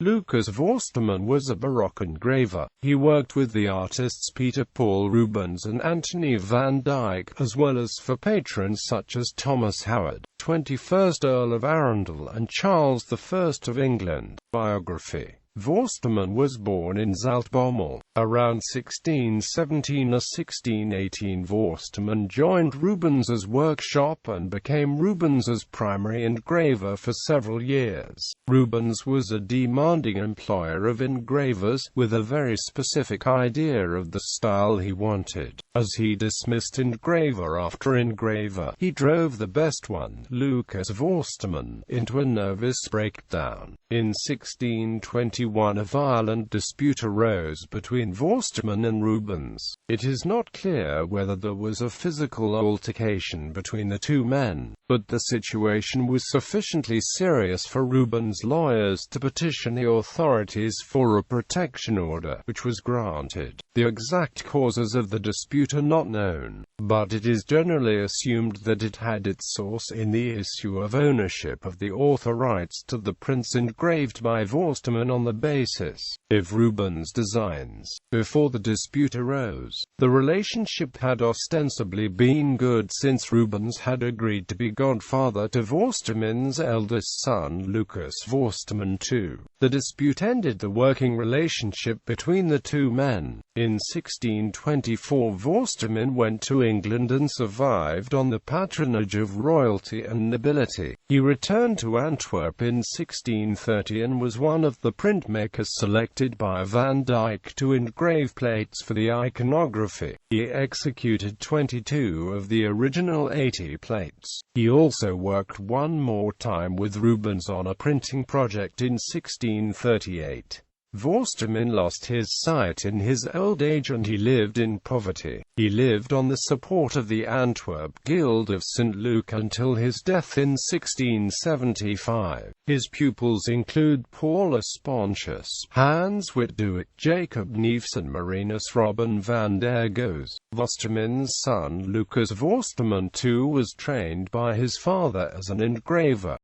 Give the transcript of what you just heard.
Lucas Vorsterman was a Baroque engraver. He worked with the artists Peter Paul Rubens and Anthonie van Dyck, as well as for patrons such as Thomas Howard, 21st Earl of Arundel, and Charles I of England. Biography. Vorsterman was born in Zaltbommel, around 1617 or 1618. Vorsterman joined Rubens's workshop and became Rubens's primary engraver for several years. Rubens was a demanding employer of engravers, with a very specific idea of the style he wanted. As he dismissed engraver after engraver, he drove the best one, Lucas Vorsterman, into a nervous breakdown. In 1621 a violent dispute arose between Vorsterman and Rubens. It is not clear whether there was a physical altercation between the two men, but the situation was sufficiently serious for Rubens' lawyers to petition the authorities for a protection order, which was granted. The exact causes of the dispute are not known, but it is generally assumed that it had its source in the issue of ownership of the author rights to the prints engraved by Vorsterman on the basis of Rubens' designs. Before the dispute arose, the relationship had ostensibly been good, since Rubens had agreed to be godfather to Vorsterman's eldest son Lucas Vorsterman II. The dispute ended the working relationship between the two men. In 1624 Vorsterman went to England and survived on the patronage of royalty and nobility. He returned to Antwerp in 1630 and was one of the printmakers selected by Van Dyck to engrave plates for the iconography. He executed 22 of the original 80 plates. He also worked one more time with Rubens on a printing project in 1638. Vorsterman lost his sight in his old age and he lived in poverty. He lived on the support of the Antwerp Guild of St. Luke until his death in 1675. His pupils include Paulus Pontius, Hans Witduik, Jacob Neefs and Marinus Robin van der Goes. Vorsterman's son Lucas Vorsterman II was trained by his father as an engraver.